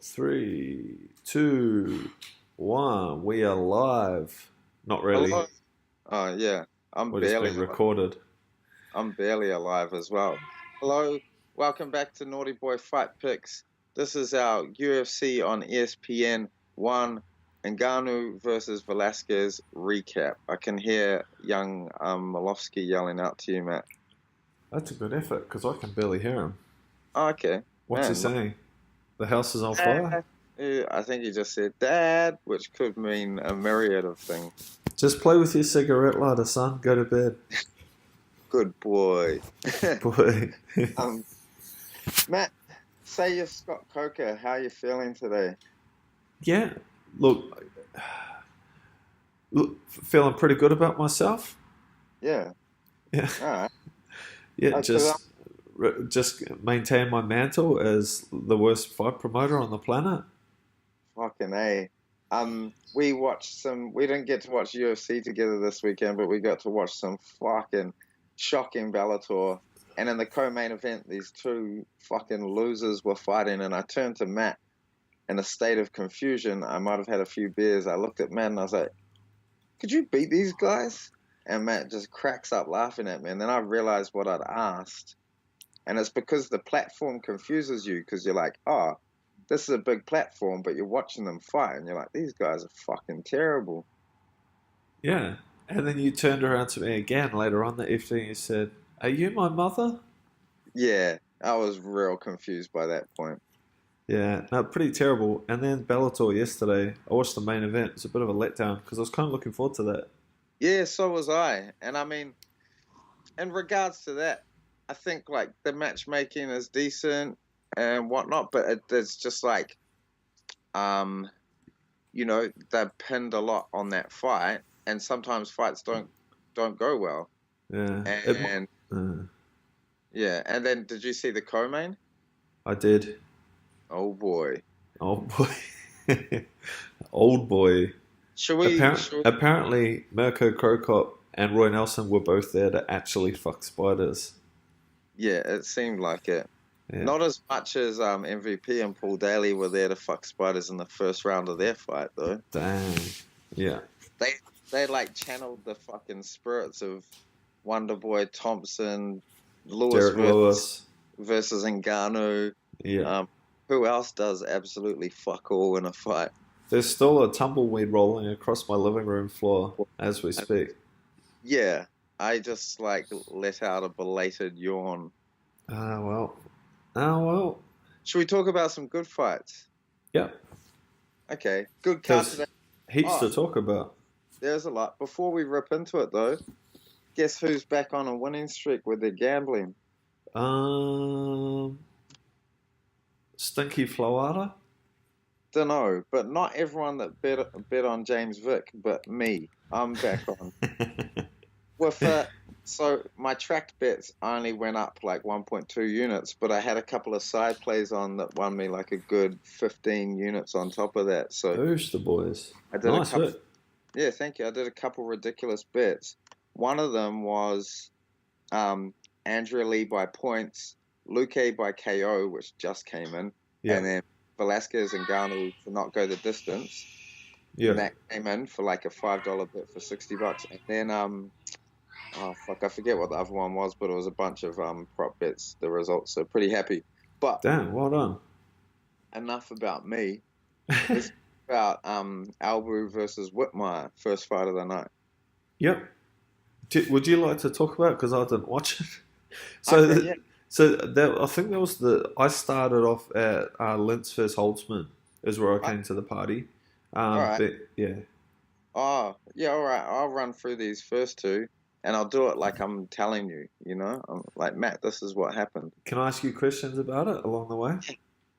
3, 2, 1. We are live. Not really. Hello. Oh yeah, I'm We're just barely being alive. recorded. I'm barely alive as well. Hello, welcome back to Naughty Boy Fight Picks. This is our UFC on ESPN 1 Ngannou versus Velasquez recap. I can hear young Malofsky yelling out to you, Matt. That's a good effort because I can barely hear him. Oh, okay, What's he man. saying? The house is on fire? I think he just said "Dad," which could mean a myriad of things. Just play with your cigarette lighter, son. Go to bed. Good boy. Boy. um, Matt, say you're Scott Coker. How are you feeling today? Yeah. Look, feeling pretty good about myself. Yeah. Yeah. All right. Yeah, 'Cause just maintain my mantle as the worst fight promoter on the planet. fucking A. We watched some. We didn't get to watch UFC together this weekend, but we got to watch some fucking shocking Bellator. And in the co-main event, these two fucking losers were fighting, and I turned to Matt in a state of confusion. I might have had a few beers. I looked at Matt and I was like, "Could you beat these guys?" And Matt just cracks up laughing at me. And then I realized what I'd asked. And it's because the platform confuses you because you're like, oh, this is a big platform, but you're watching them fight and you're like, these guys are fucking terrible. Yeah. And then you turned around to me again later on the evening and you said, "Are you my mother?" Yeah, I was real confused by that point. Yeah, no, pretty terrible. And then Bellator yesterday, I watched the main event. It's a bit of a letdown because I was kind of looking forward to that. Yeah, so was I. And I mean, in regards to that, I think like the matchmaking is decent and whatnot, but it's just like, um, they've pinned a lot on that fight, and sometimes fights don't go well. Yeah, And yeah, and then did you see the co-main? I did. Oh boy. Oh boy. Old boy. Should we? Apparently, Mirko Krokop and Roy Nelson were both there to actually fuck spiders. Yeah, it seemed like it. Yeah. Not as much as MVP and Paul Daly were there to fuck spiders in the first round of their fight, though. Dang. Yeah. They like channeled the fucking spirits of Wonderboy Thompson, Lewis versus Ngannou. Yeah. Who else does absolutely fuck all in a fight? There's still a tumbleweed rolling across my living room floor as we speak. Yeah, I just like let out a belated yawn. Ah, well. Should we talk about some good fights? Yeah. Okay, good card today. Heaps to talk about. There's a lot. Before we rip into it, though, guess who's back on a winning streak with their gambling? Stinky Floata? Dunno, but not everyone that bet on James Vick, but me. I'm back on. So my tracked bets only went up like 1.2 units, but I had a couple of side plays on that won me like a good 15 units on top of that. So Boosh the boys. I did nice bit. Yeah, thank you. I did a couple ridiculous bets. One of them was Andrea Lee by points, Luque by KO, which just came in, and then Velasquez and Ngannou to not go the distance. Yeah. And that came in for like a $5 bet for $60. And then oh fuck, I forget what the other one was, but it was a bunch of prop bets, the results. So pretty happy. But damn, well done. Enough about me. It's about Albu versus Whitmire, first fight of the night. Yep. Would you like to talk about it? Because I didn't watch it. I think that was I started off at Lintz vs Holtzman is where I came to the party. All right. But, yeah. Oh, yeah, all right. I'll run through these first two, and I'll do it like I'm telling you, I'm like, Matt, this is what happened. Can I ask you questions about it along the way?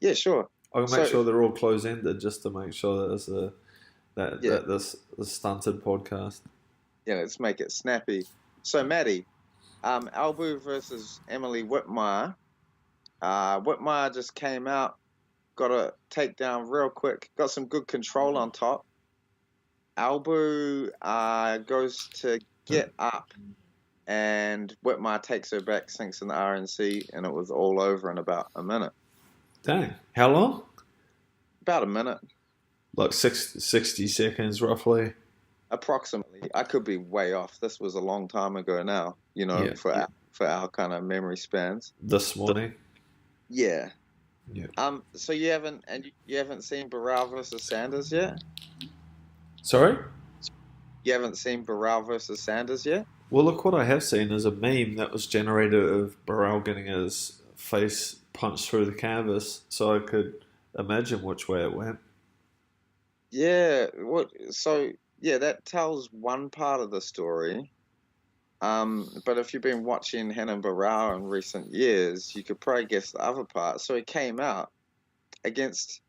Yeah, sure. I'll make sure they're all close-ended just to make sure that this stunted podcast. Yeah, let's make it snappy. So, Maddie, Albu versus Emily Whitmire. Whitmire just came out, got a takedown real quick, got some good control on top. Albu goes to get up, and Whitmire takes her back, sinks in the RNC, and it was all over in about a minute. Dang. How long? about a minute. Like 60 seconds, roughly. Approximately. I could be way off. This was a long time ago now, Yeah. for our kind of memory spans. This morning. Yeah. Yeah. So you haven't seen Barral versus Sanders yet? Sorry? You haven't seen Barral versus Sanders yet? Well, look, what I have seen is a meme that was generated of Burrell getting his face punched through the canvas, so I could imagine which way it went. Yeah. That tells one part of the story. But if you've been watching Renan Barão in recent years, you could probably guess the other part. So he came out against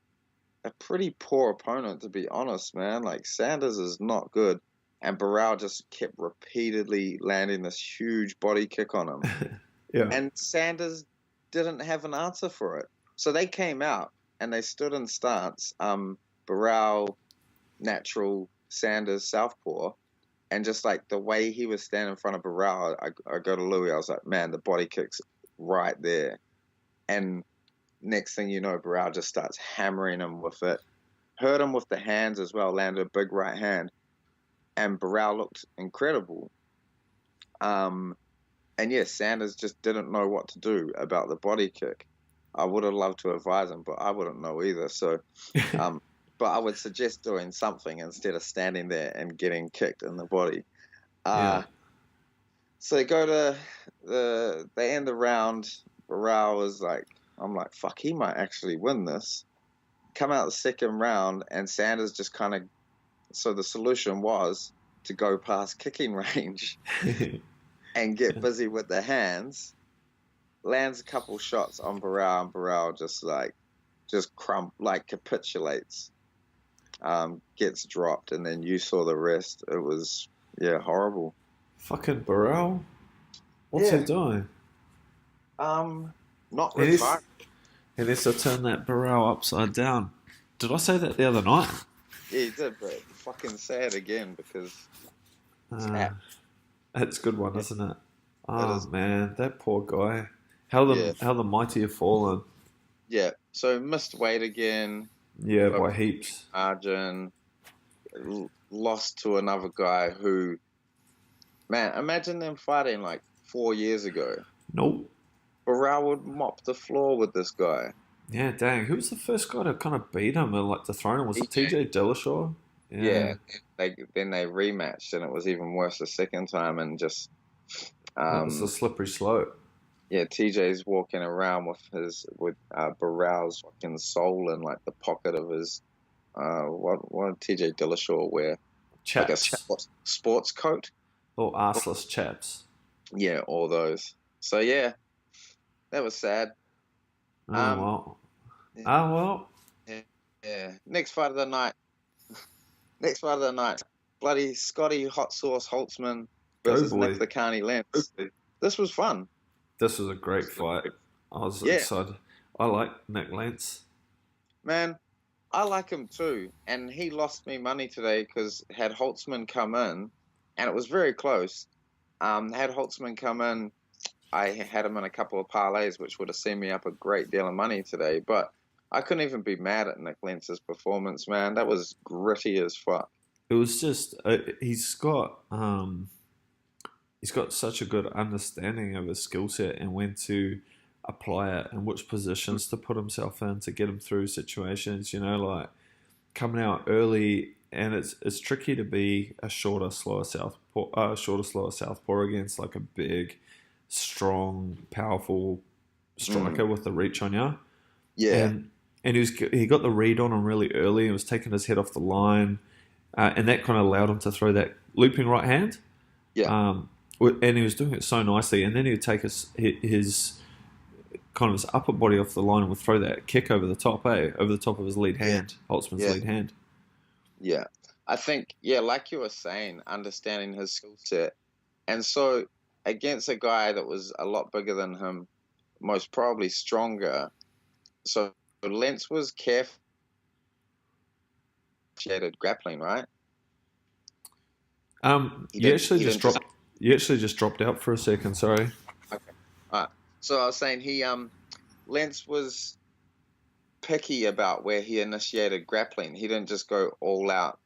a pretty poor opponent, to be honest, man. Like, Sanders is not good, and Barão just kept repeatedly landing this huge body kick on him. Yeah. And Sanders didn't have an answer for it. So they came out and they stood in stance. Barão, natural, Sanders, southpaw. And just like the way he was standing in front of Barão, I go to Louis, I was like, man, the body kick's right there. And next thing you know, Barão just starts hammering him with it. Hurt him with the hands as well, landed a big right hand. And Barão looked incredible. And yeah, Sanders just didn't know what to do about the body kick. I would have loved to advise him, but I wouldn't know either. So, but I would suggest doing something instead of standing there and getting kicked in the body. So they go to they end the round. Barão was like, I'm like, fuck, he might actually win this. Come out the second round, and Sanders just kind of. So the solution was to go past kicking range and get busy with the hands. Lands a couple shots on Barão, and Barão just capitulates. Gets dropped, and then you saw the rest. It was, horrible. Fucking Barão? What's he doing? Not retired. He needs to turn that Barão upside down. Did I say that the other night? Yeah, you did, but fucking say it again because that's a good one, isn't it? Oh, man, that poor guy. How the mighty have fallen. Yeah, so missed weight again. Yeah, by heaps. Margin. Lost to another guy who... Man, imagine them fighting like 4 years ago. Nope. Barão would mop the floor with this guy. Yeah, dang. Who was the first guy to kind of beat him and like to throw him? Was it TJ Dillashaw? Yeah. Then they rematched, and it was even worse the second time, and just... it was a slippery slope. Yeah, TJ's walking around with Barrow's fucking soul in like the pocket of his what did TJ Dillashaw wear? Chaps. Like a sports coat. Or arseless chaps. Yeah, all those. So yeah, that was sad. Oh well. Yeah. Next fight of the night. Bloody Scotty Hot Sauce Holtzman versus Nick Licani Lentz. This was fun. This was a great fight. I was excited. I like Nick Lentz. Man, I like him too. And he lost me money today because had Holtzman come in, and it was very close. Had Holtzman come in, I had him in a couple of parlays, which would have seen me up a great deal of money today. But I couldn't even be mad at Nick Lentz's performance, man. That was gritty as fuck. It was just, he's got such a good understanding of his skill set and when to apply it and which positions to put himself in to get him through situations, like coming out early. And it's tricky to be a shorter, slower southpaw against like a big, strong, powerful striker with the reach on you. Yeah. And he got the read on him really early and was taking his head off the line. And that kind of allowed him to throw that looping right hand. Yeah. And he was doing it so nicely. And then he would take his kind of his upper body off the line and would throw that kick over the top, over the top of his lead hand, Holtzman's lead hand. Yeah. I think, like you were saying, understanding his skill set. And so against a guy that was a lot bigger than him, most probably stronger. So Lentz was careful. Grappling, right? You actually just dropped out for a second. Sorry. Okay. All right. So I was saying Lentz was picky about where he initiated grappling. He didn't just go all out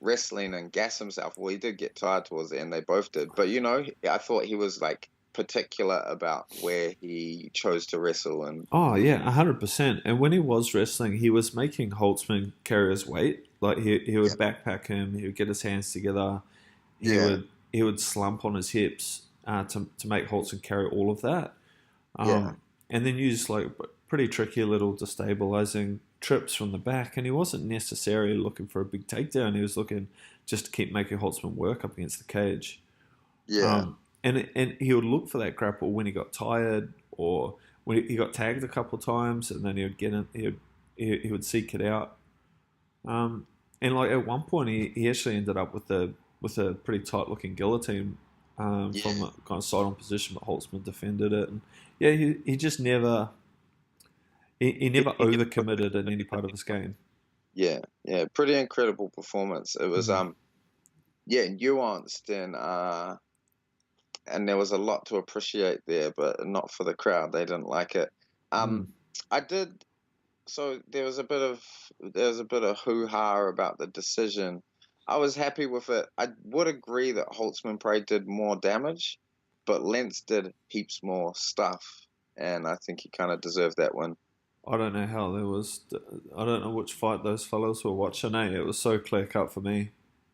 wrestling and gas himself. Well, he did get tired towards the end. They both did. But, you know, I thought he was, like, particular about where he chose to wrestle. And Oh yeah, 100%. And when he was wrestling, he was making Holtzman carry his weight. Like he would backpack him. He would get his hands together. He would slump on his hips to make Holtzman carry all of that. And then use like pretty tricky little destabilizing trips from the back. And he wasn't necessarily looking for a big takedown. He was looking just to keep making Holtzman work up against the cage. And he would look for that grapple when he got tired or when he got tagged a couple of times, and then he would get in. He would seek it out. And like at one point, he actually ended up with a pretty tight looking guillotine from a kind of side on position, but Holtzman defended it. And he just never never overcommitted in any part of his game. Yeah, pretty incredible performance. It was nuanced and there was a lot to appreciate there, but not for the crowd. They didn't like it. I did. So there was a bit of hoo-ha about the decision. I was happy with it. I would agree that Holtzman probably did more damage, but Lentz did heaps more stuff, and I think he kind of deserved that win. I don't know how there was. I don't know which fight those fellows were watching. It was so clear cut for me.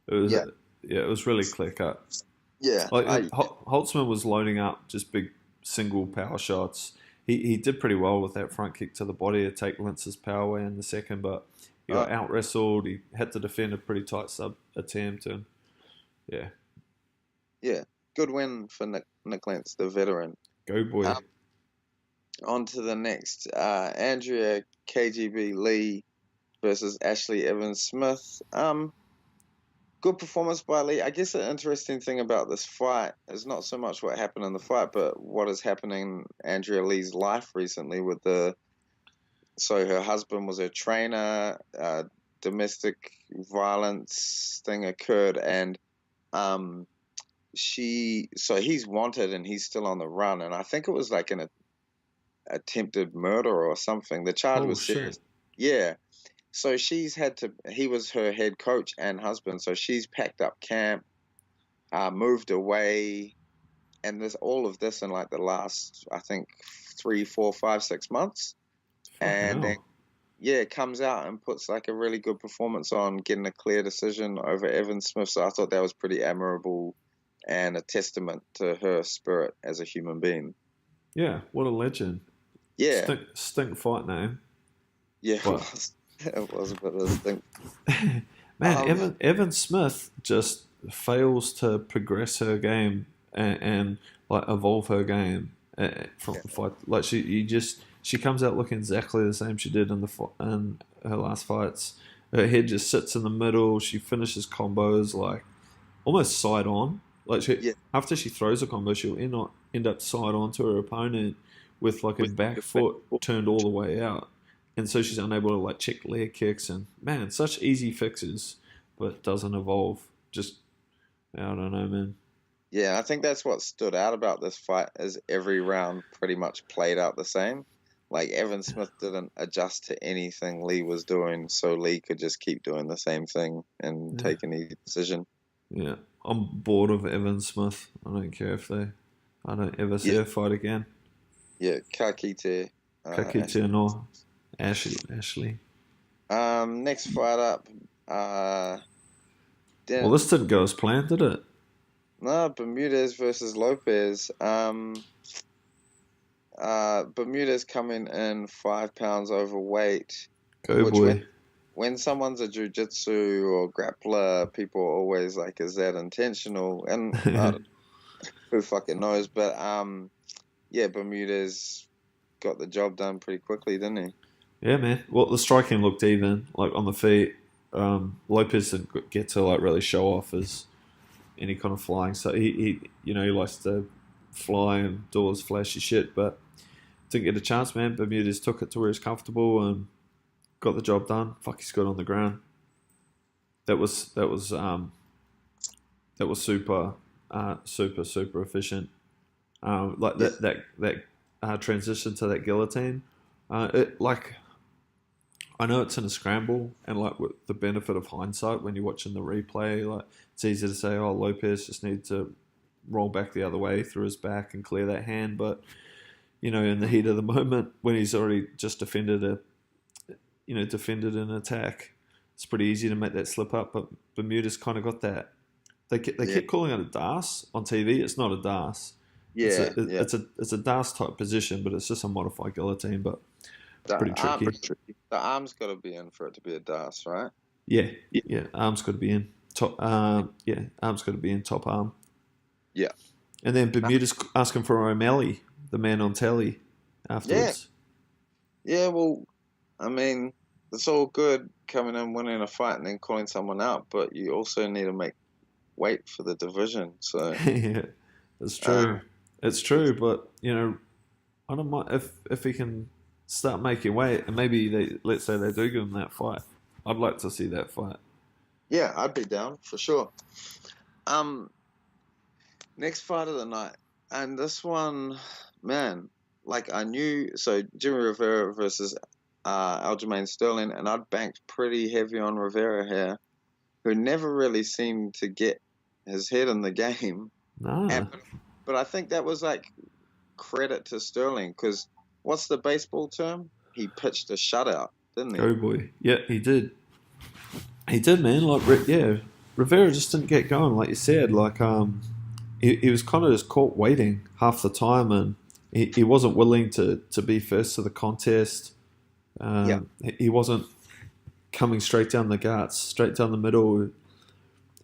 It was it was really clear cut. Yeah, like Holtzman was loading up just big single power shots. He did pretty well with that front kick to the body to take Lentz's power away in the second, but he got out wrestled. He had to defend a pretty tight sub attempt, and good win for Nick Lentz, the veteran. Go boy. On to the next, Andrea Kgb Lee versus Ashlee Evans-Smith. Good performance by Lee. I guess the interesting thing about this fight is not so much what happened in the fight, but what is happening in Andrea Lee's life recently with so her husband was her trainer, domestic violence thing occurred, and he's wanted and he's still on the run, and I think it was like an attempted murder or something. The charge was serious. Yeah. So he was her head coach and husband, so she's packed up camp, moved away, and there's all of this in like the last, I think, 3, 4, 5, 6 months. And then, comes out and puts like a really good performance on, getting a clear decision over Evans-Smith. So I thought that was pretty admirable and a testament to her spirit as a human being. Yeah, what a legend. Yeah. Stink fight name. Yeah, it was a bit of a stink. Man, Evans-Smith just fails to progress her game and like evolve her game from the fight. Like she comes out looking exactly the same she did in her last fights. Her head just sits in the middle. She finishes combos like almost side on. Like after she throws a combo, she'll end up side on to her opponent with like a back foot turned all the way out. And so she's unable to like check leg kicks, and man, such easy fixes, but doesn't evolve. Just, I don't know, man. Yeah, I think that's what stood out about this fight is every round pretty much played out the same. Like Evans-Smith didn't adjust to anything Lee was doing, so Lee could just keep doing the same thing and take any decision. Yeah, I'm bored of Evans-Smith. I don't care if I don't ever see her fight again. Yeah, Kakite. No. Ashlee. Next fight up. Well, this didn't go as planned, did it? No, Bermudez versus Lopez. Bermudez coming in 5 pounds overweight. Go boy. When someone's a jiu-jitsu or grappler, people are always like, is that intentional? And who fucking knows? But Bermudez got the job done pretty quickly, didn't he? Yeah, man. Well, the striking looked even, like on the feet. Lopez didn't get to like really show off as any kind of flying. So he likes to fly and do all his flashy shit, but didn't get a chance, man. Bermudez took it to where he's comfortable and got the job done. Fuck, he's good on the ground. That was super efficient. That transition to that guillotine Like, I know it's in a scramble, and like with the benefit of hindsight, when you're watching the replay, like it's easy to say, "Oh, Lopez just needs to roll back the other way through his back and clear that hand." But in the heat of the moment, when he's already just defended an attack, it's pretty easy to make that slip up. But Bermuda's kind of got that. They kept calling it a DAS on TV. It's not a DAS. Yeah, It's a DAS type position, but it's just a modified guillotine. But pretty tricky. The arm's got to be in for it to be a DAS, right? Yeah. Arm's got to be in top. Arm's got to be in top arm. Yeah. And then Bermuda's asking for O'Malley, the man on telly, afterwards. Yeah. Well, I mean, it's all good coming in, winning a fight, and then calling someone out, but you also need to make weight for the division. So yeah, it's true. It's true, but I don't mind if he can start making weight, and maybe let's say they do give him that fight. I'd like to see that fight. Yeah, I'd be down for sure. Next fight of the night, and this one, man, like I knew. So Jimmy Rivera versus Aljamain Sterling, and I'd banked pretty heavy on Rivera here, who never really seemed to get his head in the game. Nah. But I think that was like credit to Sterling, because what's the baseball term? He pitched a shutout, didn't he? Oh boy, yeah, he did. He did, man. Like, Rivera just didn't get going, like you said. Like, he was kind of just caught waiting half the time, and he wasn't willing to be first to the contest. He wasn't coming straight down the guts, straight down the middle,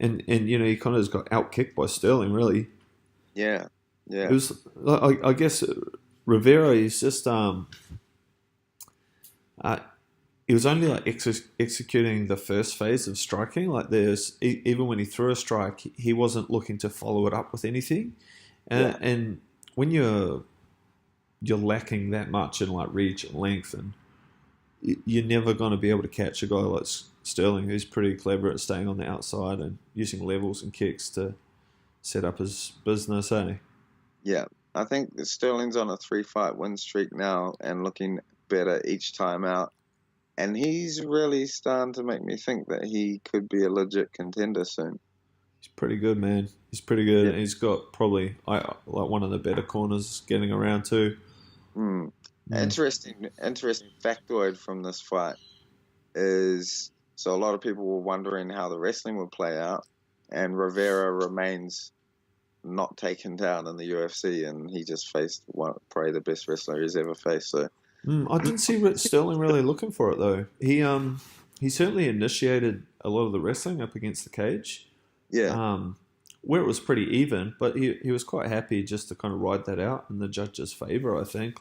and he kind of just got out-kicked by Sterling, really. Yeah. It was, I guess, Rivera, he's just, he was only like executing the first phase of striking. Like even when he threw a strike, he wasn't looking to follow it up with anything. And when you're lacking that much in like reach and length, and you're never going to be able to catch a guy like Sterling, who's pretty clever at staying on the outside and using levels and kicks to set up his business, eh? Yeah, I think Sterling's on a 3-fight win streak now and looking better each time out. And he's really starting to make me think that he could be a legit contender soon. He's pretty good, man. He's pretty good. Yeah. He's got probably like one of the better corners getting around too. Interesting factoid from this fight is, so a lot of people were wondering how the wrestling would play out, and Rivera remains not taken down in the UFC, and he just faced probably the best wrestler he's ever faced. So I didn't see Sterling really looking for it though. He certainly initiated a lot of the wrestling up against the cage. Yeah. Where it was pretty even, but he was quite happy just to kind of ride that out in the judge's favor. I think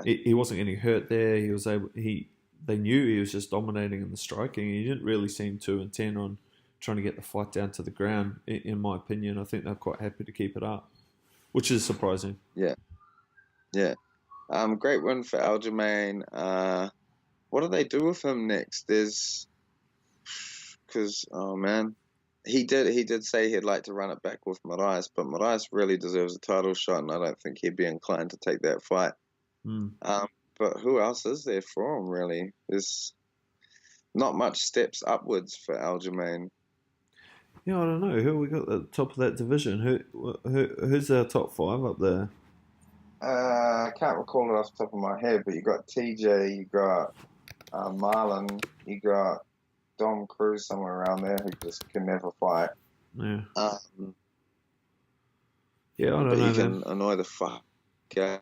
he wasn't getting hurt there. He was able. They knew he was just dominating in the striking. He didn't really seem too intent on trying to get the fight down to the ground. In my opinion, I think they're quite happy to keep it up, which is surprising. Yeah. Great win for Aljamain. What do they do with him next? He did say he'd like to run it back with Moraes, but Moraes really deserves a title shot, and I don't think he'd be inclined to take that fight. But who else is there for him, really? There's not much steps upwards for Aljamain. Yeah, I don't know. Who we got at the top of that division? Who's our top 5 up there? I can't recall it off the top of my head, but you got TJ, you got Marlon, you got Dom Cruz somewhere around there who just can never fight. Yeah. I don't know. He can annoy the fuck. Okay.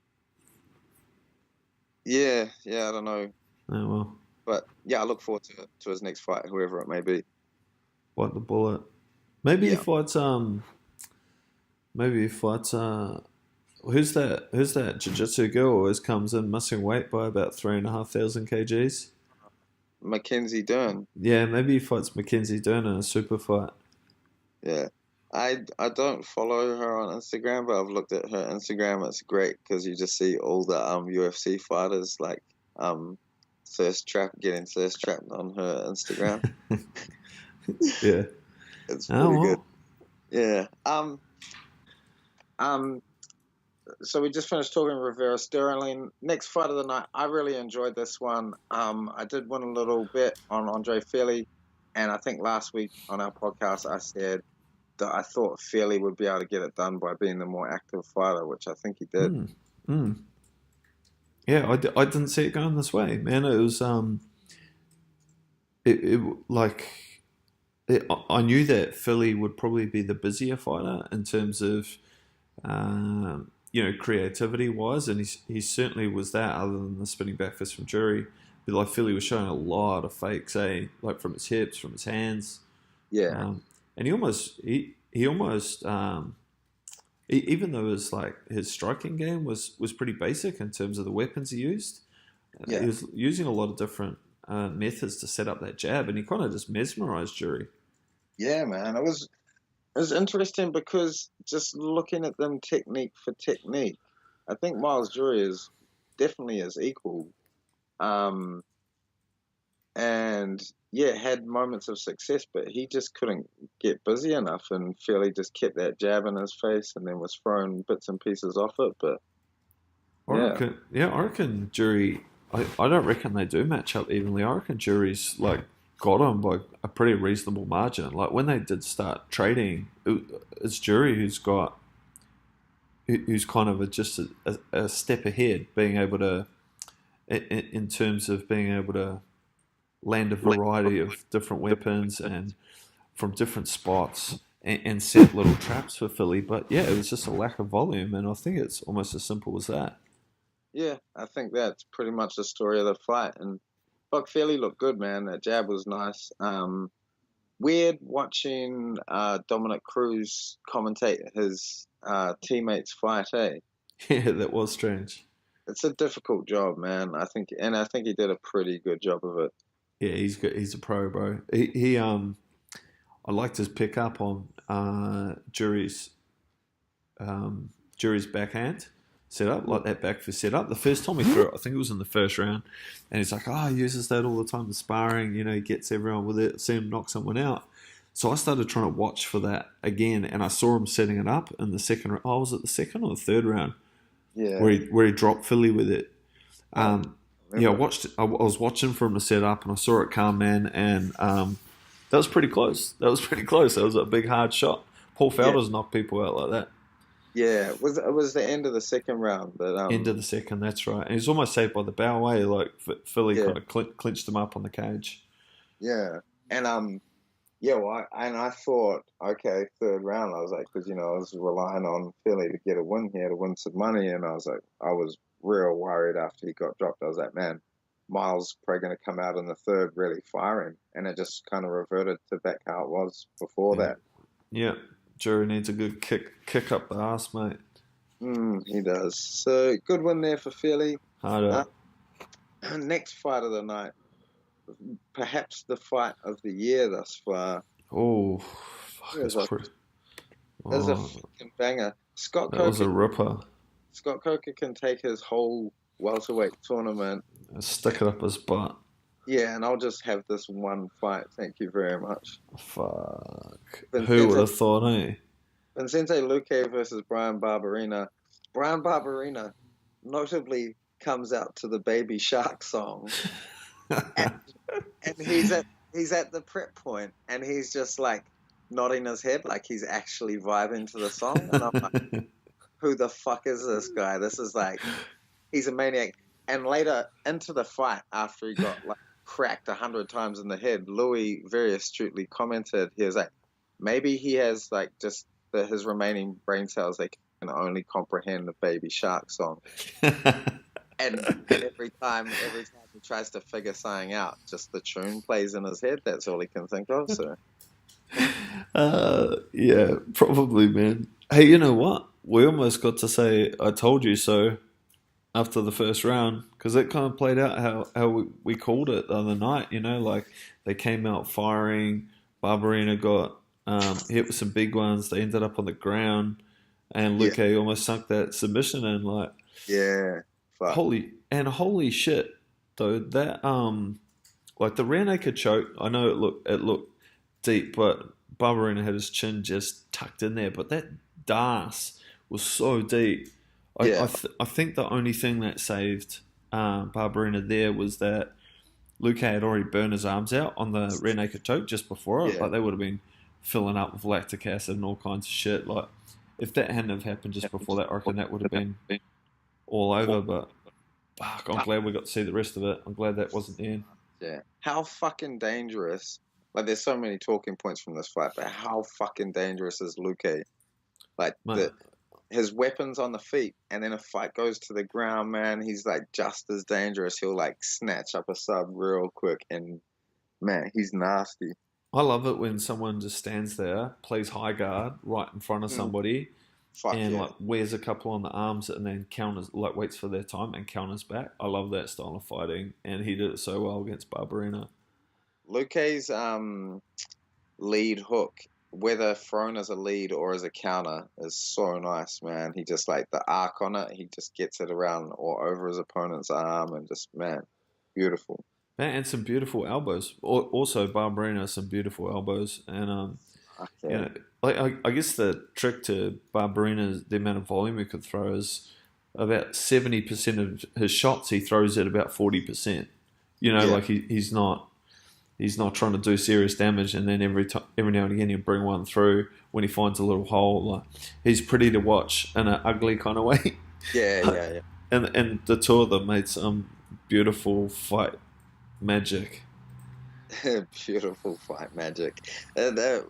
Yeah, I don't know. Oh well. But yeah, I look forward to his next fight, whoever it may be. Bite the bullet. Maybe he fights. Maybe he fights. Who's that jiu-jitsu girl who always comes in missing weight by about 3,500 kgs? Mackenzie Dern. Yeah, maybe he fights Mackenzie Dern in a super fight. Yeah. I don't follow her on Instagram, but I've looked at her Instagram. It's great because you just see all the UFC fighters like getting thirst trapped on her Instagram. Yeah. It's pretty good. Yeah. So we just finished talking Rivera Sterling. Next fight of the night. I really enjoyed this one. I did win a little bit on Andre Fairley, and I think last week on our podcast I said that I thought Fairley would be able to get it done by being the more active fighter, which I think he did. Yeah, I didn't see it going this way, man. It was I knew that Philly would probably be the busier fighter in terms of creativity wise, and he certainly was that. Other than the spinning back fist from Jury, but like Philly was showing a lot of fakes, like from his hips, from his hands. Yeah, and he almost even though his striking game was pretty basic in terms of the weapons he used. He was using a lot of different methods to set up that jab, and he kind of just mesmerized Jury. Yeah, man, it was interesting because just looking at them technique for technique, I think Miles Jury is definitely his equal. And yeah, had moments of success, but he just couldn't get busy enough, and Fairley just kept that jab in his face and then was throwing bits and pieces off it. But I reckon Jury. I don't reckon they do match up evenly. I reckon Jury's got him by a pretty reasonable margin. Like when they did start trading, it's Jury who's kind of just a step ahead, being able to, in terms of being able to land a variety of different weapons and from different spots and set little traps for Philly. But yeah, it was just a lack of volume, and I think it's almost as simple as that. Yeah, I think that's pretty much the story of the fight. And Buck Fairley looked good, man. That jab was nice. Weird watching Dominic Cruz commentate his teammate's fight, eh? Yeah, that was strange. It's a difficult job, man. I think he did a pretty good job of it. Yeah, he's good. He's a pro, bro. I liked his pickup on Jury's backhand setup, like that back fist setup. The first time he threw it, I think it was in the first round, and he's like, he uses that all the time in sparring. He gets everyone with it, see him knock someone out. So I started trying to watch for that again, and I saw him setting it up in the second round. Was it the second or the third round? Yeah. Where he dropped Philly with it. I was watching for him to set up, and I saw it come, man, and that was pretty close. That was a big, hard shot. Paul Felder's knocked people out like that. Yeah, it was the end of the second round. But, end of the second, that's right. And he's almost saved by the bow way. Like Philly kind of clinched him up on the cage. Yeah, and I thought, okay, third round. I was like, because I was relying on Philly to get a win here, to win some money, and I was like, I was real worried after he got dropped. I was like, man, Miles probably going to come out in the third really firing, and it just kind of reverted to back how it was before that. Yeah. Jury needs a good kick up the ass, mate. He does. So, good win there for Fairley. Hard next fight of the night. Perhaps the fight of the year thus far. Oh, fuck. It was a fucking banger. That was a ripper. Scott Coker can take his whole welterweight tournament. Stick it up his butt. Yeah, and I'll just have this one fight. Thank you very much. Fuck. Who would have thought, eh? Vicente Luque versus Brian Barberena. Brian Barberena notably comes out to the Baby Shark song. and he's at the prep point, and he's just like nodding his head like he's actually vibing to the song. And I'm like, who the fuck is this guy? This is like, he's a maniac. And later into the fight, after he got cracked 100 times in the head, Louis very astutely commented, he was like, maybe he has just his remaining brain cells, they can only comprehend the Baby Shark song. and every time he tries to figure something out, just the tune plays in his head. That's all he can think of. So yeah, probably, man. Hey, you know what? We almost got to say I told you so after the first round, because it kind of played out how we called it the other night. They came out firing. Barberena got hit with some big ones. They ended up on the ground, and Luque almost sunk that submission in. Fuck. Holy shit, though, that the rear naked choke, I know it looked deep, but Barberena had his chin just tucked in there, but that das was so deep. Yeah, I think the only thing that saved Barberena there was that Luke had already burned his arms out on the rear naked choke just before it. yeah. Like they would have been filling up with lactic acid and all kinds of shit. Like if that hadn't have happened just before that, I reckon that would have been all over. But fuck, I'm glad we got to see the rest of it. I'm glad that wasn't the end. Yeah. How fucking dangerous? Like, there's so many talking points from this fight, but how fucking dangerous is Luke? Like, Mate, his weapons on the feet, and then a fight goes to the ground, man, he's like just as dangerous. He'll like snatch up a sub real quick, and man, he's nasty. I love it when someone just stands there, plays high guard right in front of Mm, somebody, fuck and yeah. like wears a couple on the arms and then counters, like waits for their time and counters back. I love that style of fighting, and he did it so well against Barberena. Luke's lead hook, whether thrown as a lead or as a counter, is so nice, man. He just like the arc on it, he just gets it around or over his opponent's arm, and just, man, beautiful. And some beautiful elbows. Also, Barberena has some beautiful elbows, and you Okay. know, like I guess the trick to Barberena is the amount of volume he could throw is about 70% of his shots he throws at about 40%. You know, Yeah. like he's not trying to do serious damage, and then every now and again he'll bring one through when he finds a little hole. Like he's pretty to watch in an ugly kind of way. Yeah. And the two of them made some beautiful fight magic. Beautiful fight magic. That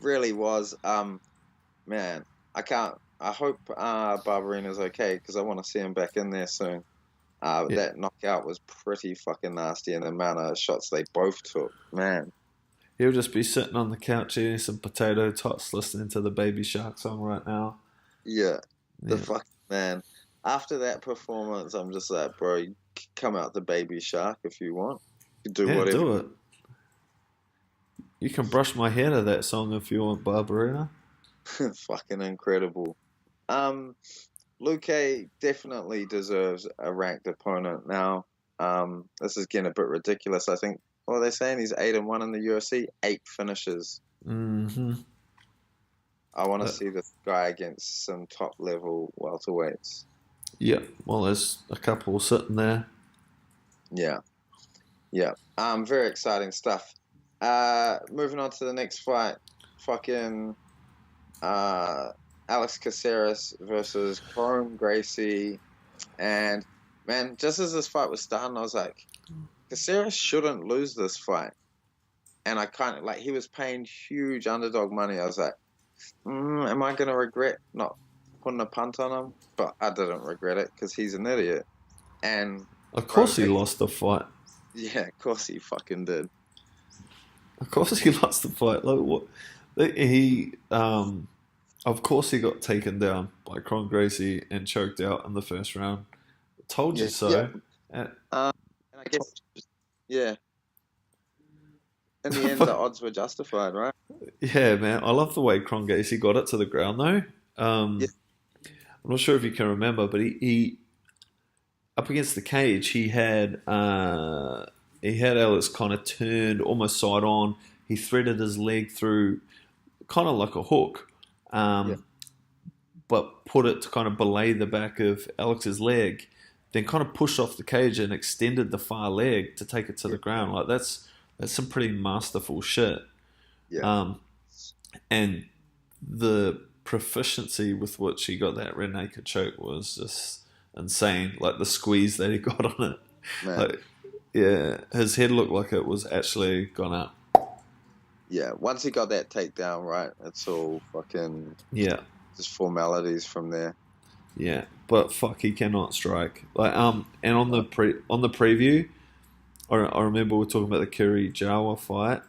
really was. Man, I hope Barberena's okay, because I want to see him back in there soon. Yeah, That knockout was pretty fucking nasty, and the amount of shots they both took, man. he'll just be sitting on the couch eating some potato tots, listening to the Baby Shark song right now. Yeah, the Yeah, fucking man. After that performance, I'm just like, bro, you come out the Baby Shark if you want. You do yeah, whatever. do it. You can brush my hair to that song if you want, Barberena. Fucking incredible. Um, Luke definitely deserves a ranked opponent now. This is getting a bit ridiculous. I think, what are they saying? He's 8-1 in the UFC, 8 finishes. Mm-hmm. I want to see this guy against some top level welterweights. Yeah, well, there's a couple sitting there. Yeah, yeah. Very exciting stuff. Moving on to the next fight. Fucking Alex Casseras versus Gracie. And man, just as this fight was starting, I was like, Casseras shouldn't lose this fight. And I kind of like, he was paying huge underdog money. I was like, am I gonna regret not putting a punt on him? But I didn't regret it, because he's an idiot. And Of bro, course he lost the fight. yeah, of course he fucking did. Of course he lost the fight. Like what? Of course he got taken down by Gracie and choked out in the first round. Told you Yeah, so. yeah. Uh, And I guess, yeah, in the end, the odds were justified, right? yeah, man. I love the way Gracie got it to the ground, though. Yeah, I'm not sure if you can remember, but he up against the cage, he had Alex kind of turned almost side on. He threaded his leg through, kind of like a hook, yeah, but put it to kind of belay the back of Alex's leg. Then kind of pushed off the cage and extended the far leg to take it to the ground. Like that's some pretty masterful shit. yeah. And the proficiency with which he got that rear naked choke was just insane. Like the squeeze that he got on it. Man, Like, yeah, his head looked like it was actually gone up. yeah. Once he got that takedown, right, it's all fucking Yeah, just formalities from there. yeah. But fuck, he cannot strike. Like, and on the preview, I remember we were talking about the Kiri Jawa fight,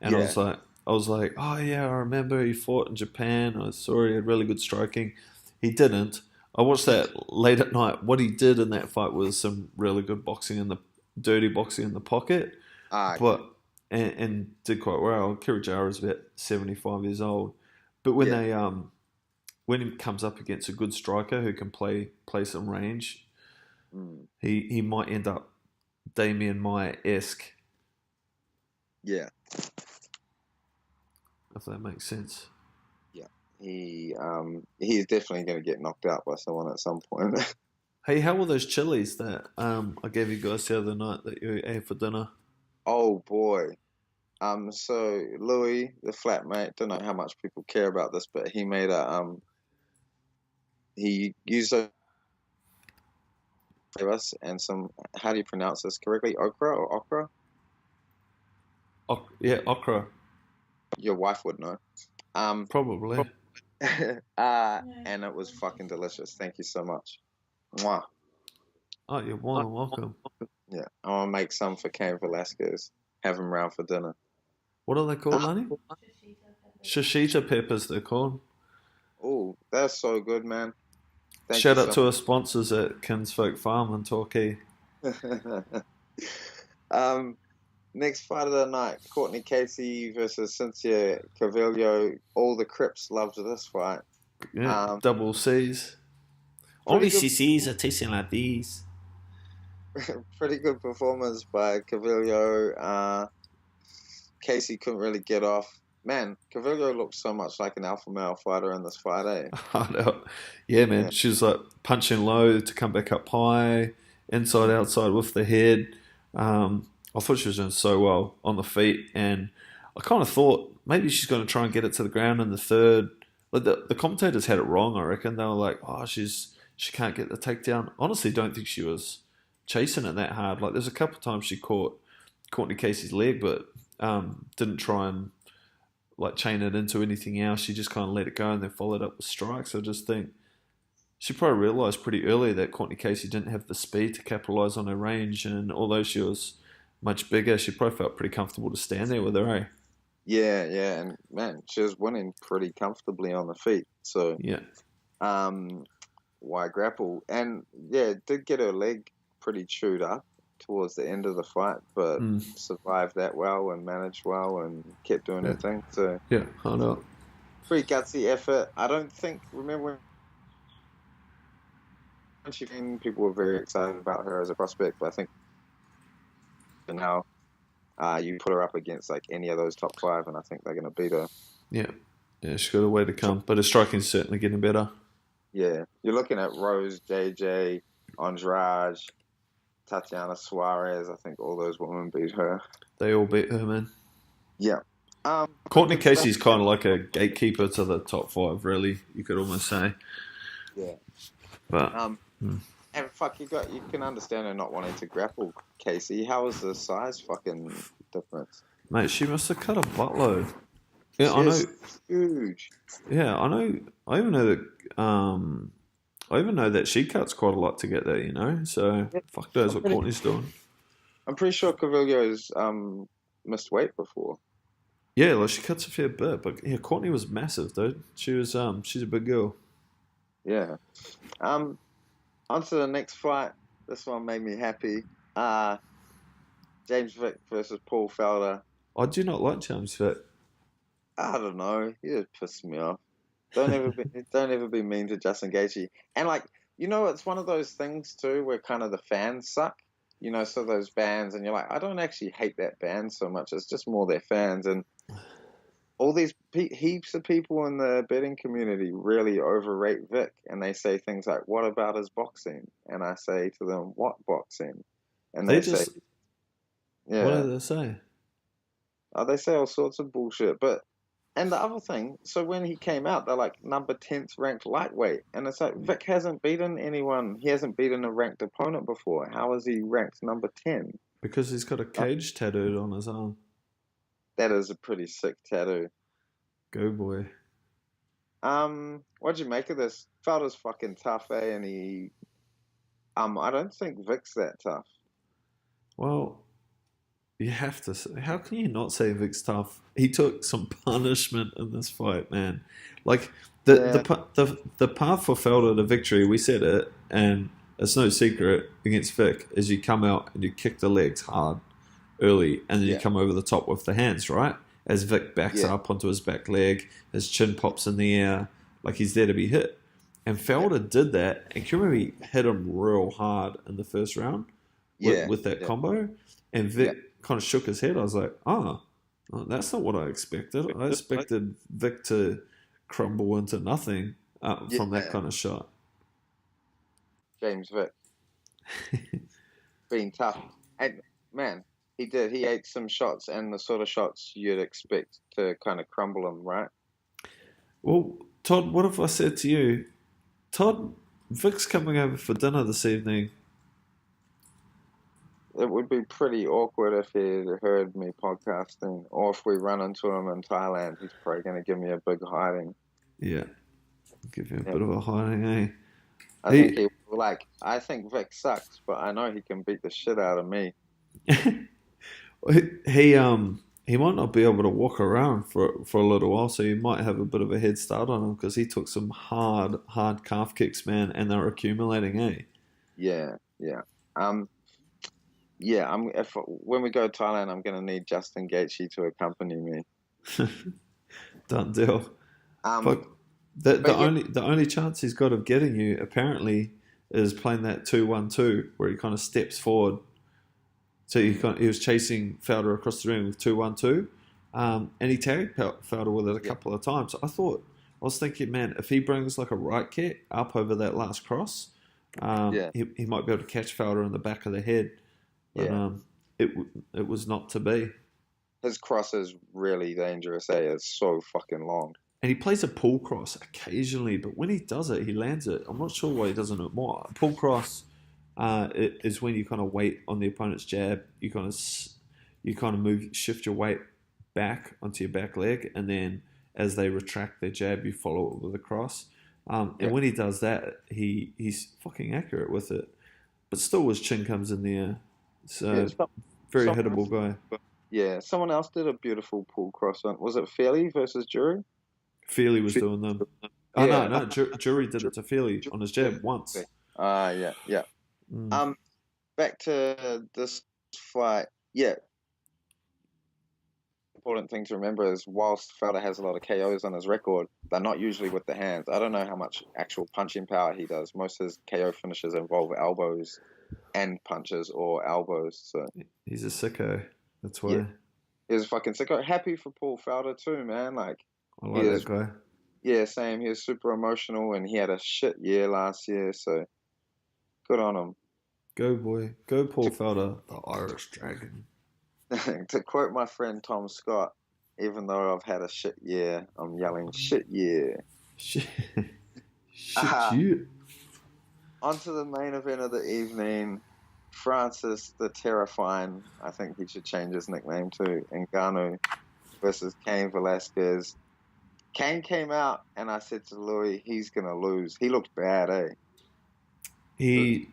and Yeah, I was like, oh yeah, I remember he fought in Japan. I saw he had really good striking. He didn't. I watched that late at night. What he did in that fight was some really good boxing in the dirty boxing in the pocket, but and did quite well. Kiri Jawa is about 75 years old, but when yeah, they when he comes up against a good striker who can play some range, mm, he might end up Damian Maia-esque, yeah, if that makes sense. yeah. he's definitely going to get knocked out by someone at some point. Hey, how were those chilies that I gave you guys the other night that you ate for dinner? Oh boy. So Louis, the flatmate, don't know how much people care about this, but he made he used those flavors and some, how do you pronounce this correctly? Okra or okra? Yeah, okra, Your wife would know. probably. And it was fucking delicious. Thank you so much. Mwah. Oh, you're more than welcome. Yeah, I want to make some for Cain Velasquez. Have him round for dinner. What are they called, honey? Shishita peppers, they're called. Oh, that's so good, man. Thank Shout you out to our sponsors at Kinsfolk Farm in Torquay. Next fight of the night, Courtney Casey versus Cynthia Calvillo. All the Crips loved this fight. Yeah, double C's. Only CCs are tasting like these. Pretty good performance by Calvillo. Casey couldn't really get off. Man, Calvillo looked so much like an alpha male fighter in this fight, eh? I know. Yeah, man. Yeah. She was like punching low to come back up high, inside, outside with the head. I thought she was doing so well on the feet, and I kind of thought maybe she's going to try and get it to the ground in the third. Like the commentators had it wrong, I reckon. They were like, "Oh, she can't get the takedown." Honestly, don't think she was chasing it that hard. Like there's a couple of times she caught Courtney Casey's leg, but didn't try and like chain it into anything else. She just kind of let it go and then followed up with strikes. I just think she probably realised pretty early that Courtney Casey didn't have the speed to capitalise on her range, and although she was much bigger, she probably felt pretty comfortable to stand there with her, eh? Yeah, and man, she was winning pretty comfortably on the feet. So Yeah. Why grapple? And yeah, did get her leg pretty chewed up towards the end of the fight, but survived that well and managed well and kept doing her thing. So yeah, I know. pretty gutsy effort. I don't think, remember when she came, people were very excited about her as a prospect, but I think now you put her up against like any of those top five, and I think they're going to beat her. Yeah, she's got a way to come, but her striking's certainly getting better. Yeah, you're looking at Rose, JJ, Andrade, Tatiana Suarez. I think all those women beat her. They all beat her, man. Yeah. Courtney Casey's kind of like a gatekeeper to the top five, really. You could almost say. Yeah. But and fuck, you can understand her not wanting to grapple Casey. How is the size fucking difference? mate, she must have cut a buttload. Yeah, She I know. is huge. Yeah, I know. I even know that. I even know that she cuts quite a lot to get there. You know, so fuck knows what Courtney's doing. I'm pretty sure Calvillo's missed weight before. Yeah, like she cuts a fair bit, but yeah, Courtney was massive, dude. She was she's a big girl. Yeah. On to the next fight. This one made me happy. James Vick versus Paul Felder. I do not like James Vick. I don't know. He just pissed me off. Don't ever be mean to Justin Gaethje. And like, it's one of those things too where kind of the fans suck. So those bands, and you're like, I don't actually hate that band so much. It's just more their fans, and all these heaps of people in the betting community really overrate Vic, and they say things like, "What about his boxing?" And I say to them, "What boxing?" And they say, "Yeah." What do they say? They say all sorts of bullshit. And the other thing, so when he came out, they're like number 10th ranked lightweight, and it's like Vic hasn't beaten anyone. He hasn't beaten a ranked opponent before. How is he ranked number 10? Because he's got a cage tattooed on his arm. That is a pretty sick tattoo. Go boy. What'd you make of this? Felder's fucking tough, eh? And he, I don't think Vic's that tough. Well, you have to say, how can you not say Vic's tough? He took some punishment in this fight, man. Like the path for Felder to victory, we said it, and it's no secret against Vic, is you come out and you kick the legs hard early, and then you come over the top with the hands, right? As Vic backs up onto his back leg, his chin pops in the air, like he's there to be hit. And Felder did that, and can you remember he hit him real hard in the first round with that combo? And Vic kind of shook his head. I was like, oh, that's not what I expected. I expected Vic to crumble into nothing from that kind of shot. James Vick being tough, and man, he did. He ate some shots, and the sort of shots you'd expect to kind of crumble him, right? Well, Todd, what if I said to you, Todd, Vic's coming over for dinner this evening. It would be pretty awkward if he'd heard me podcasting, or if we run into him in Thailand. He's probably going to give me a big hiding. Yeah, give you a bit of a hiding, eh? I think Vic sucks, but I know he can beat the shit out of me. he might not be able to walk around for a little while, so you might have a bit of a head start on him because he took some hard calf kicks, man, and they're accumulating, eh? Yeah. When we go to Thailand, I'm gonna need Justin Gaethje to accompany me. Done deal. But the only chance he's got of getting you apparently is playing that 2-1-2 where he kind of steps forward. So he was chasing Felder across the ring with 2-1-2, and he tagged Felder with it a couple of times. I was thinking, man, if he brings like a right kick up over that last cross, he might be able to catch Felder in the back of the head. But it was not to be. His cross is really dangerous, eh? It's so fucking long. And he plays a pull cross occasionally, but when he does it, he lands it. I'm not sure why he doesn't do it more. A pull cross is when you kind of wait on the opponent's jab. You kind of shift your weight back onto your back leg, and then as they retract their jab, you follow it with a cross. And when he does that, he's fucking accurate with it. But still, his chin comes in the air. So very hittable guy. Yeah, someone else did a beautiful pull cross on. Was it Fairley versus Jury? Feely was doing them. Oh no, Jury did it to Feely on his jab once. Yeah. Back to this fight. Yeah. Important thing to remember is whilst Felder has a lot of KOs on his record, they're not usually with the hands. I don't know how much actual punching power he does. Most of his KO finishes involve elbows and punches or elbows. So he's a sicko. That's why. He's a fucking sicko. Happy for Paul Felder too, man. Like, I like that guy. Yeah, same. He was super emotional, and he had a shit year last year, so good on him. Go, boy. Go, Paul Felder, the Irish Dragon. To quote my friend Tom Scott, even though I've had a shit year, I'm yelling, shit year. Shit year. On to the main event of the evening. Francis the Terrifying, I think he should change his nickname to Ngannou, versus Cain Velasquez. Cain came out, and I said to Louis, he's going to lose. He looked bad, eh? He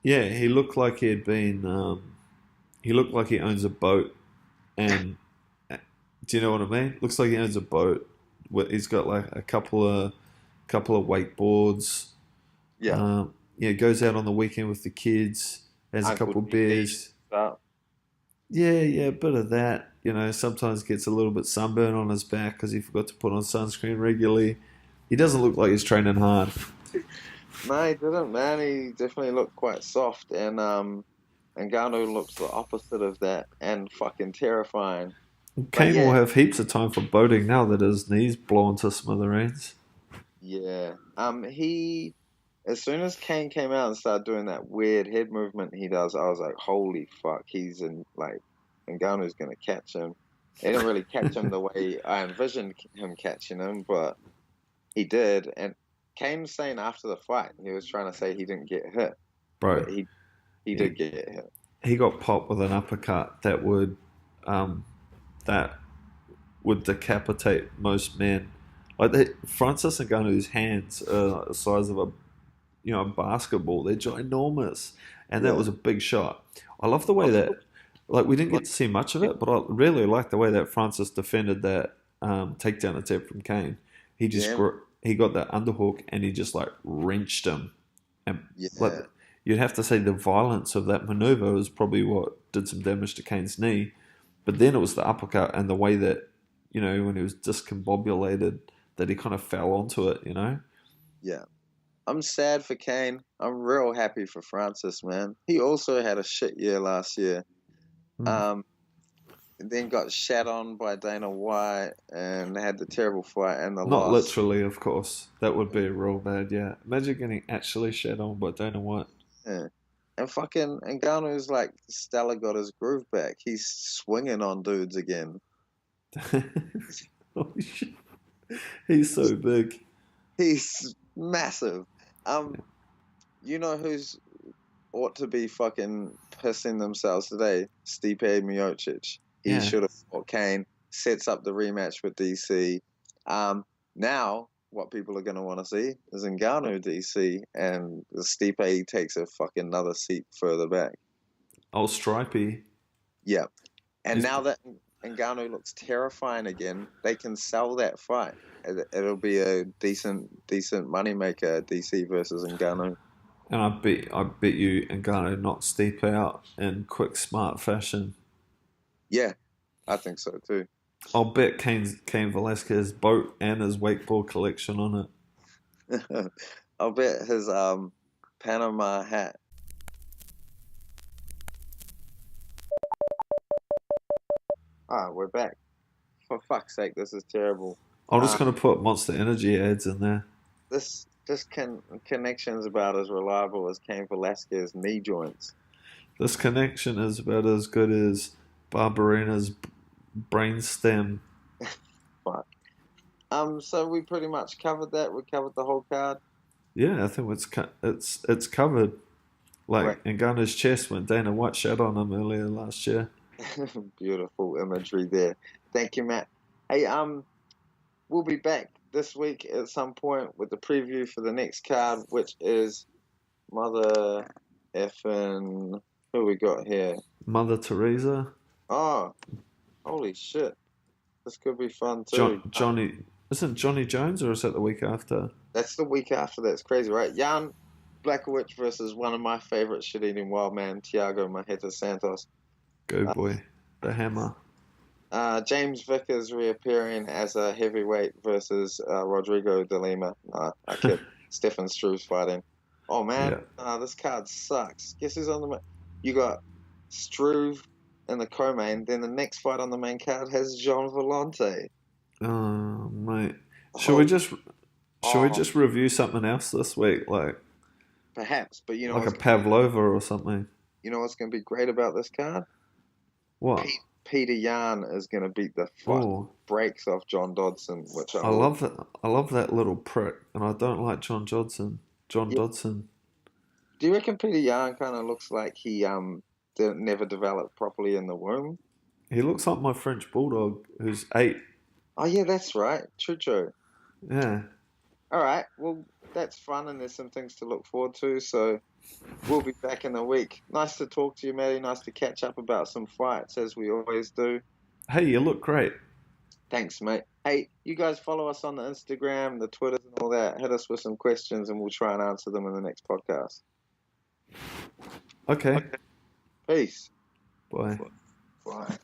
looked like he had been... he looked like he owns a boat. And do you know what I mean? Looks like he owns a boat. He's got like a couple of wakeboards. Yeah. Goes out on the weekend with the kids. Has a couple of beers. Yeah, a bit of that. Sometimes gets a little bit sunburn on his back because he forgot to put on sunscreen regularly. He doesn't look like he's training hard. No, he didn't, man. He definitely looked quite soft. And Ngannou looks the opposite of that and fucking terrifying. Cain will have heaps of time for boating now that his knees blow into smithereens. Yeah. As soon as Cain came out and started doing that weird head movement he does, I was like, holy fuck, Ngannou's going to catch him. He didn't really catch him the way I envisioned him catching him, but he did. And Cain was saying after the fight, he was trying to say he didn't get hit. Bro. But he did get hit. He got popped with an uppercut that would decapitate most men. Francis Ngannou's hands are the size of a basketball. They're ginormous, and that was a big shot. I love the way that, we didn't get to see much of it, but I really like the way that Francis defended that takedown attempt from Cain. He just he got that underhook and he just wrenched him, and you'd have to say the violence of that maneuver was probably what did some damage to Cain's knee, but then it was the uppercut and the way that when he was discombobulated that he kind of fell onto it. Yeah. I'm sad for Cain. I'm real happy for Francis, man. He also had a shit year last year. then got shat on by Dana White and had the terrible fight and the Not loss. literally, of course. That would be real bad, yeah. Imagine getting actually shat on by Dana White. Yeah. And fucking Ngannou's like, Stella got his groove back. He's swinging on dudes again. Holy shit. He's so big. He's massive. You know who's ought to be fucking pissing themselves today? Stipe Miocic. He should have fought Kane. Sets up the rematch with DC. Now what people are going to want to see is Ngannou DC, and Stipe takes a fucking another seat further back. Oh, Stripey. Yeah. And now that Ngannou looks terrifying again, they can sell that fight. It'll be a decent moneymaker, DC versus Ngannou. And I bet you Ngannou knocks Stipe out in quick, smart fashion. Yeah, I think so too. I'll bet Cain Velasquez boat and his wakeboard collection on it. I'll bet his Panama hat. We're back. For fuck's sake, this is terrible. I'm just going to put Monster Energy ads in there. This connection's about as reliable as Cain Velasquez knee joints. This connection is about as good as Barbarina's brainstem. Fuck. So we pretty much covered that. We covered the whole card. Yeah, I think it's covered. Like right. Ngannou's chest when Dana White shot on him earlier last year. Beautiful imagery there. Thank you, Matt. Hey, we'll be back this week at some point with the preview for the next card, which is Mother effing... Who we got here? Mother Teresa. Oh, holy shit. This could be fun too. Johnny... Isn't Johnny Jones, or is that the week after? That's the week after. That's crazy, right? Jan Blachowicz versus one of my favorite shit-eating wild man, Thiago Marreta Santos. Go boy. The hammer. James Vickers reappearing as a heavyweight versus Rodrigo de Lima. I kid. Stefan Struve's fighting. Oh, man. Yeah. This card sucks. Guess who's on the... You got Struve in the co-main. Then the next fight on the main card has Jean Vellante. Oh, mate. Should we just review something else this week? Like... Perhaps, but you know... Like a Pavlova or something. You know what's going to be great about this card? What? Peter Yan is going to beat the brakes off John Dodson, which I love that. I love that little prick, and I don't like John Dodson. Do you reckon Peter Yan kind of looks like he never developed properly in the womb? He looks like my French bulldog, who's 8. Oh yeah, that's right, Chucho. Yeah. All right. Well, that's fun, and there's some things to look forward to. So we'll be back in a week. Nice to talk to you, Matty. Nice to catch up about some fights, as we always do. Hey, you look great. Thanks, mate. Hey, you guys follow us on the Instagram, the Twitters, and all that. Hit us with some questions, and we'll try and answer them in the next podcast. Okay. Peace. Bye. Bye.